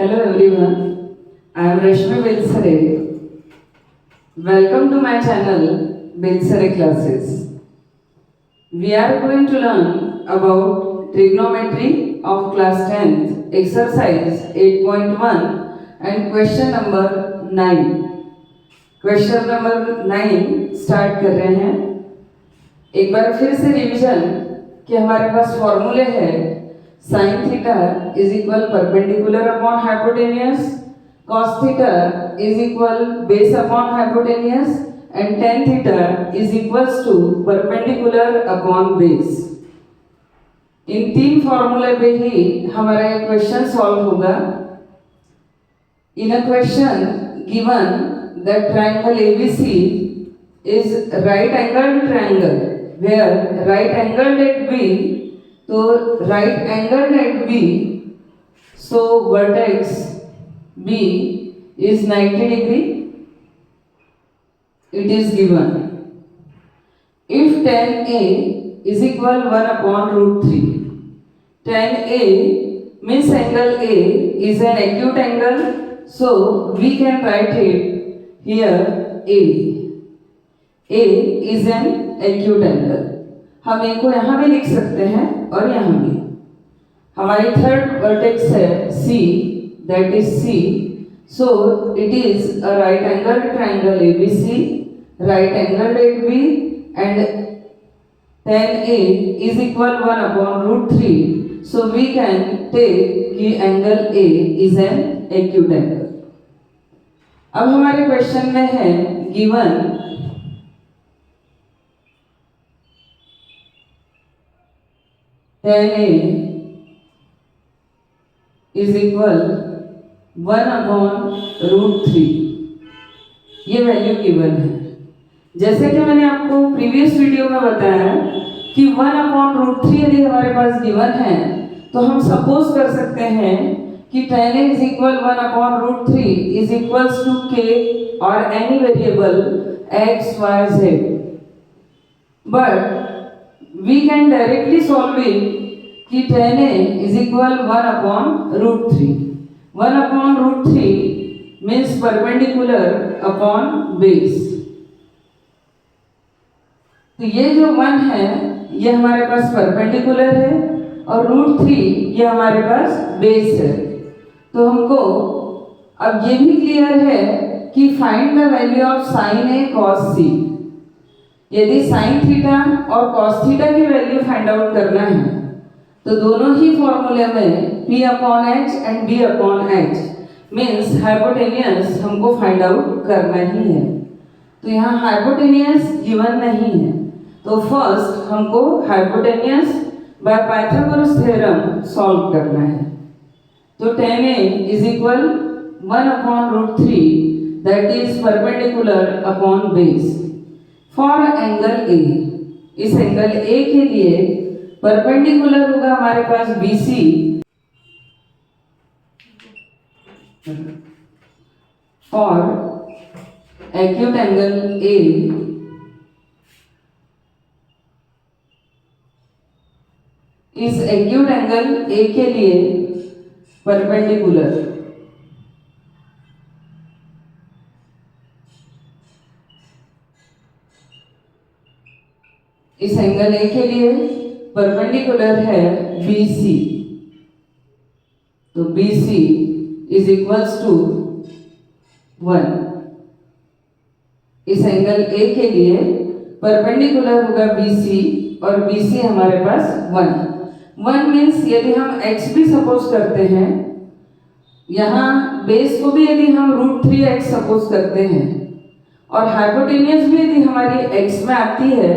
Hello everyone, I am Rashmi Belsare. Welcome to my channel Belsare Classes. We are going to learn about trigonometry of class 10th, exercise 8.1 and question number 9. Question number 9 start कर रहे हैं। एक बार फिर से revision कि हमारे पास फॉर्मूले है sin theta is equal perpendicular upon hypotenuse, cos theta is equal base upon hypotenuse and tan theta is equals to perpendicular upon base। इन तीन फॉर्मूले पे ही हमारा ये क्वेश्चन सॉल्व होगा। In a question given that triangle ABC is right angled triangle where right angled at B, तो right angled at B, so vertex B is 90 degree, it is given। If tan A is equal 1 upon root 3, tan A means angle A is an acute angle, so we can write it here A is an acute angle। हम A को यहाँ भी लिख सकते हैं और यहाँ भी। हमारी थर्ड वर्टेक्स है C, that is C, so it is a right angled triangle ABC, right angled at B and tan A is equal 1 upon root 3, so we can take कि angle A is an acute angle। अब हमारे question में है given tan A is equal 1 upon root 3, ये value given है। जैसे कि मैंने आपको प्रीवियस वीडियो में बताया कि 1 अपॉन रूट 3 यदि हमारे पास गिवन है तो हम सपोज कर सकते हैं कि tan A is equal 1 upon root 3 is equals to k or any variable x, y, z, but we can directly solve it कि tan A is equal 1 upon root 3। 1 upon root 3 means perpendicular upon base। तो ये जो 1 है ये हमारे पास perpendicular है और root 3 ये हमारे पास बेस है। तो हमको अब ये भी क्लियर है कि find the value of sine A cos C. यदि साइन थीटा और कॉस थीटा की वैल्यू फाइंड आउट करना है तो दोनों ही फॉर्मूले में P upon H and B upon H means hypotenuse हमको फाइंड आउट करना ही है। तो यहाँ हाइपोटेनियस गिवन नहीं है, तो फर्स्ट हमको hypotenuse by Pythagoras theorem solve करना है। तो tan A is equal 1 upon root 3 that is perpendicular upon base for angle A। इस एंगल A के लिए परपेंडिकुलर होगा हमारे पास BC for acute angle A इस एक्यूट एंगल A के लिए परपेंडिकुलर इस एंगल A के लिए परपेंडिकुलर है BC। तो BC इज इक्वल्स टू 1। इस एंगल A के लिए परपेंडिकुलर होगा BC और BC हमारे पास 1 मीन्स यदि हम x भी सपोज करते हैं, यहाँ बेस को भी यदि हम रूट 3x सपोज करते हैं और हाइपोटेनियस भी यदि हमारी x में आती है,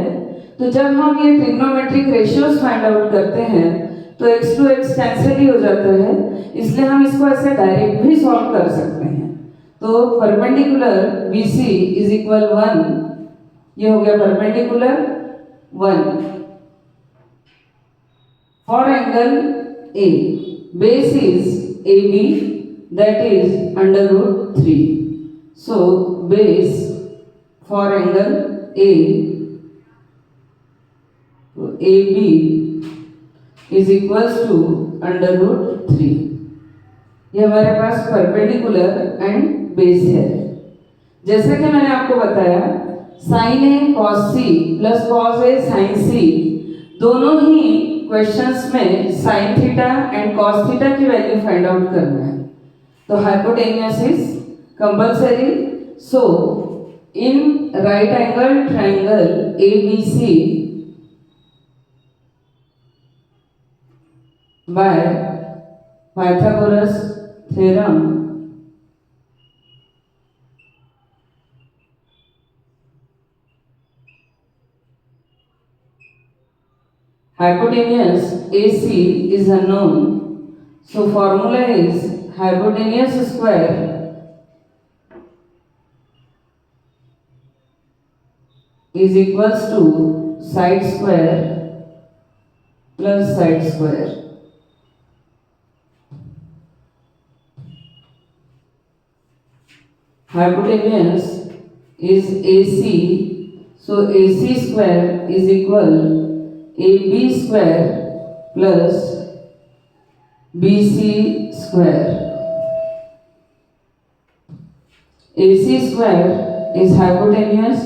तो जब हम ये ट्रिग्नोमेट्रिक रेशियोज फाइंड आउट करते हैं तो x टू x कैंसिल ही हो जाता है, इसलिए हम इसको ऐसे डायरेक्ट भी सॉल्व कर सकते हैं। तो परपेंडिकुलर BC इज इक्वल 1, ये हो गया perpendicular 1 for angle A, base is AB that is under root 3, so base for angle A, so AB is equals to under root 3। ये हमारे पास परपेंडिकुलर एंड बेस है। जैसा कि मैंने आपको बताया, sign A cos C plus cos A sine सी, दोनों ही questions में sine theta and cos theta की वैल्यू फाइंड आउट करना है। तो hypotenuse is compulsory. So in right angle triangle ABC by Pythagoras theorem, hypotenuse AC is unknown, so formula is hypotenuse square is equals to side square plus side square. Hypotenuse is AC, so AC square is equal AB square plus BC square. AC square is hypotenuse,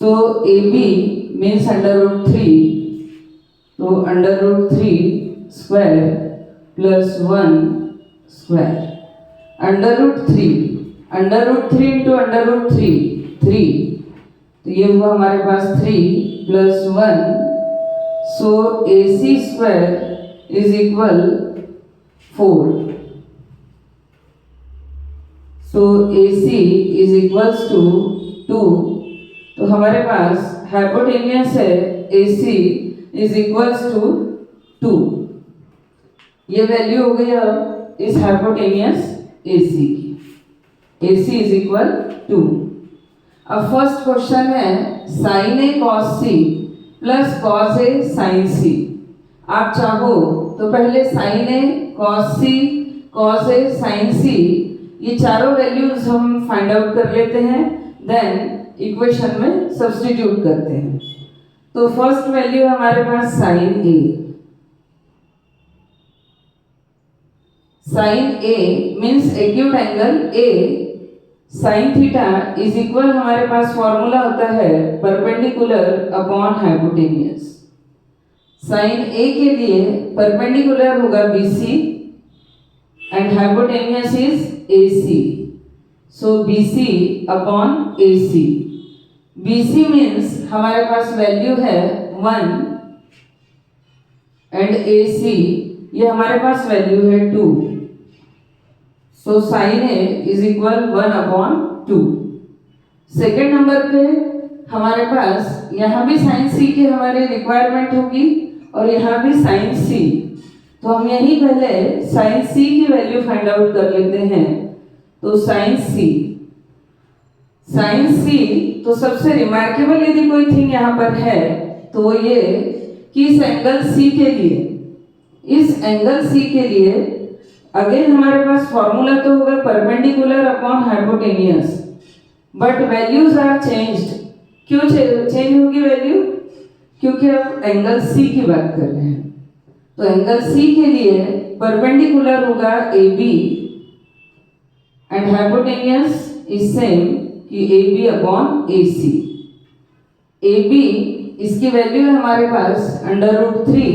so AB means under root 3, so under root 3 square plus 1 square. Under root 3 into under root 3 3, तो ये हुआ हमारे पास 3 plus 1, so AC square is equal 4, so AC is equals to 2। तो हमारे पास hypotenuse है AC is equals to 2। ये वैल्यू हो गई अब इस हाइपोटेन्यूस AC की। AC is equal 2। अब फर्स्ट क्वेश्चन है sine A cos C plus cos A sine C. आप चाहो तो पहले sine A cos A sine C, ये चारों वैल्यूज हम फाइंड आउट कर लेते हैं, देन इक्वेशन में सब्स्टिट्यूट करते हैं। तो फर्स्ट वैल्यू है हमारे पास sine A. Sine A means acute angle A, sine theta is equal हमारे पास फॉर्मूला होता है perpendicular upon hypotenuse. Sine A के लिए परपेंडिकुलर होगा BC and hypotenuse is AC, so BC upon AC। BC means हमारे पास वैल्यू है 1 एंड AC ये हमारे पास वैल्यू है 2, so sine A is equal 1 upon 2। Second number पे हमारे पास यहाँ भी साइन सी की हमारी रिक्वायरमेंट होगी और यहाँ भी साइन सी, तो हम यही पहले साइन सी की वैल्यू फाइंड आउट कर लेते हैं। तो साइन सी तो सबसे रिमार्केबल यदि कोई थिंग यहाँ पर है तो ये कि इस एंगल सी के लिए, इस एंगल सी के लिए अगेन हमारे पास फॉर्मूला तो होगा perpendicular upon hypotenuse, but values are changed. क्यों चेंज होगी वैल्यू? क्योंकि अब एंगल सी की बात कर रहे हैं। तो एंगल सी के लिए परपेंडिकुलर होगा AB and hypotenuse is same कि AB अपॉन AC। AB इसकी वैल्यू है हमारे पास under root 3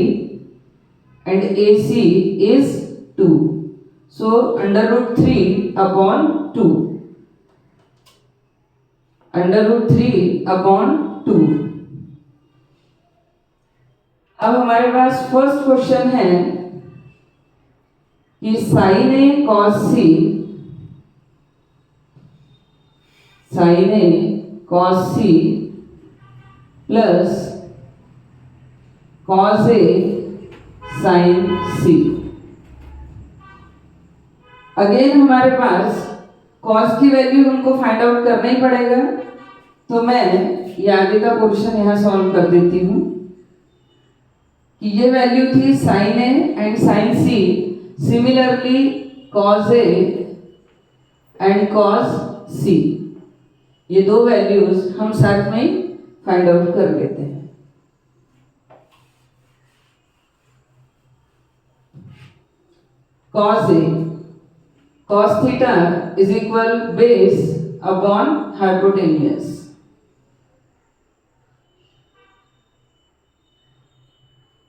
and AC is 2, so under root 3 upon 2, under root 3 upon 2। अब हमारे पास फर्स्ट क्वेश्चन है कि sine A cos C, sign A cos C plus cos A sine C. Again हमारे पास cos की वैल्यू हमको फाइंड आउट करना ही पड़ेगा, तो मैं ये आगे का पोर्शन यहाँ सॉल्व कर देती हूँ कि ये वैल्यू थी sine A and sine C, similarly cos A and cos C, ये दो वैल्यूज हम साथ में फाइंड आउट कर लेते हैं। Cos A cos theta is equal base upon hypotenuse.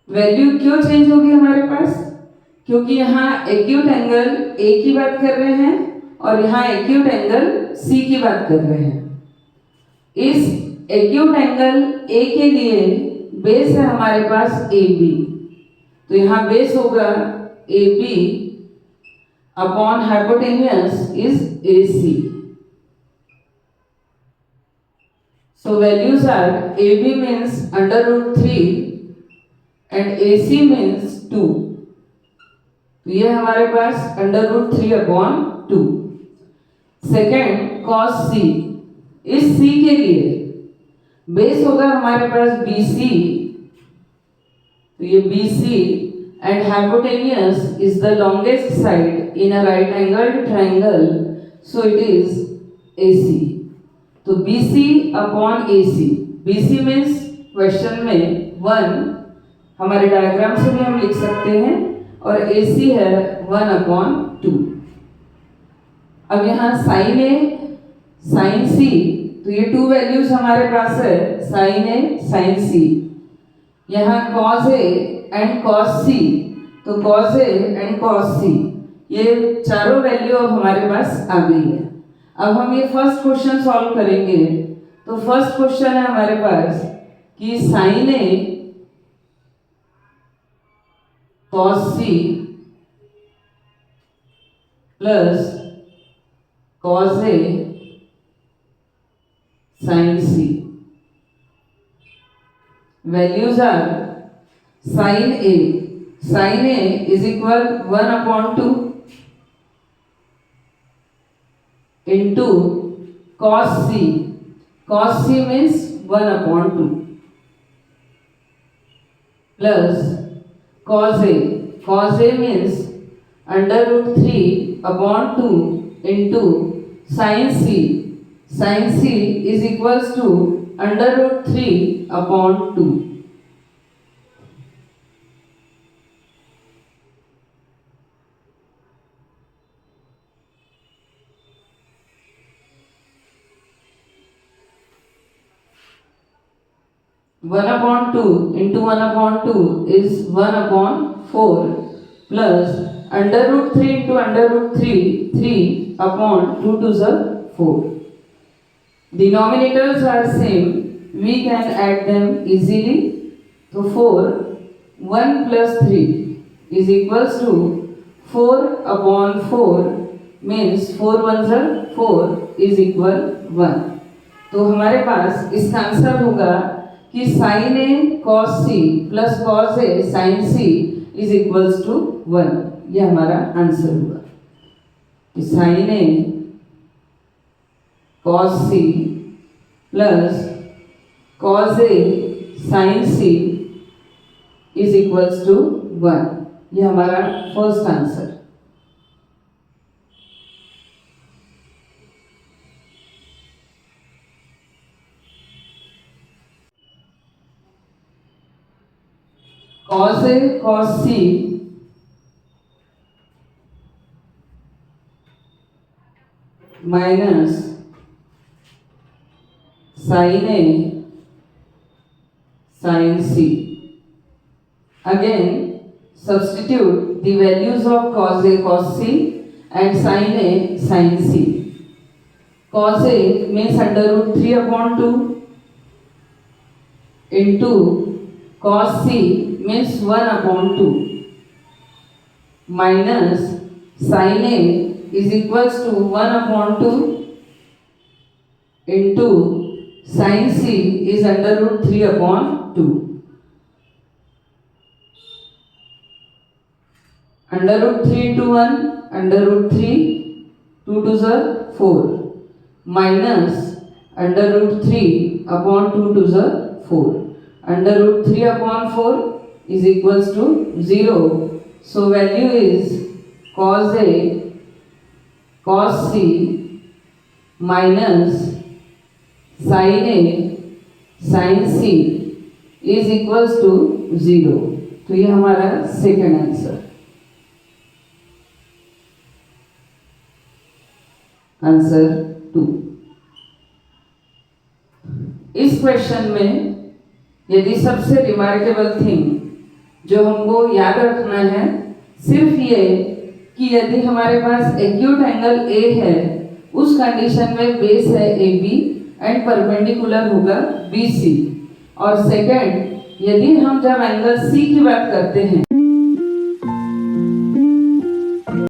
Value क्यों चेंज होगी हमारे पास? क्योंकि यहाँ एक्यूट एंगल ए की बात कर रहे हैं और यहाँ एक्यूट एंगल सी की बात कर रहे हैं। इस एक्यूट एंगल ए के लिए बेस है हमारे पास ए बी, तो यहाँ बेस होगा A B upon hypotenuse is A C. So values are AB means under root 3 and AC means 2. तो ये हमारे पास under root 3 upon 2. Second cos C, इस C के लिए बेस होगा हमारे पास BC, तो ये BC and hypotenuse is the longest side in a right angled triangle, so it is AC. तो BC upon AC, BC means question में 1, हमारे डायग्राम से भी हम लिख सकते हैं, और AC है 1 अपॉन 2। अब यहाँ साइन ए साइन सी, तो ये 2 वैल्यूज हमारे पास है, साइन ए साइन सी। यहाँ कॉस ए एंड कॉस सी, तो cos A and cos C, ये चारों वैल्यू अब हमारे पास आ गई है। अब हम ये फर्स्ट क्वेश्चन सॉल्व करेंगे। तो फर्स्ट क्वेश्चन है हमारे पास कि sine A cos C plus cos A sine C, values are sine A is equal 1 upon 2 into cos C means 1 upon 2 plus cos A means under root 3 upon 2 into sin C is equals to under root 3 upon 2. One upon 2 into 1 upon 2 is 1 upon 4 plus under root 3 into under root 3 upon 2 to the 4. Denominators are same, we can add them easily. So 1 plus 3 is equals to 4 upon 4 means 4 ones are 4 is equal 1. तो हमारे पास इसका answer होगा कि sine A cos C plus cos A sine C is equals to 1। ये हमारा answer हुआ कि sine A cos C plus cos A sine C is equals to 1। ये हमारा first answer. cos A cos C minus sin A sin C. Again substitute the values of cos A cos C and sin A sin C. Cos A means under root 3 upon 2 into cos C means 1 upon 2 minus sin A is equals to 1 upon 2 into sin C is under root 3 upon 2. Under root 3 into 1, under root 3, 2 to the 4 minus under root 3 upon 2 to the 4. Under root 3 upon 4 is equals to 0. So value is cos A cos C minus sin A sin C is equals to 0. तो ये हमारा second answer. Answer 2। इस question में यदि सबसे remarkable thing जो हमको याद रखना है सिर्फ ये कि यदि हमारे पास एक्यूट एंगल ए है, उस कंडीशन में बेस है ए बी एंड परपेंडिकुलर होगा बी सी। और सेकंड, यदि हम जब एंगल सी की बात करते हैं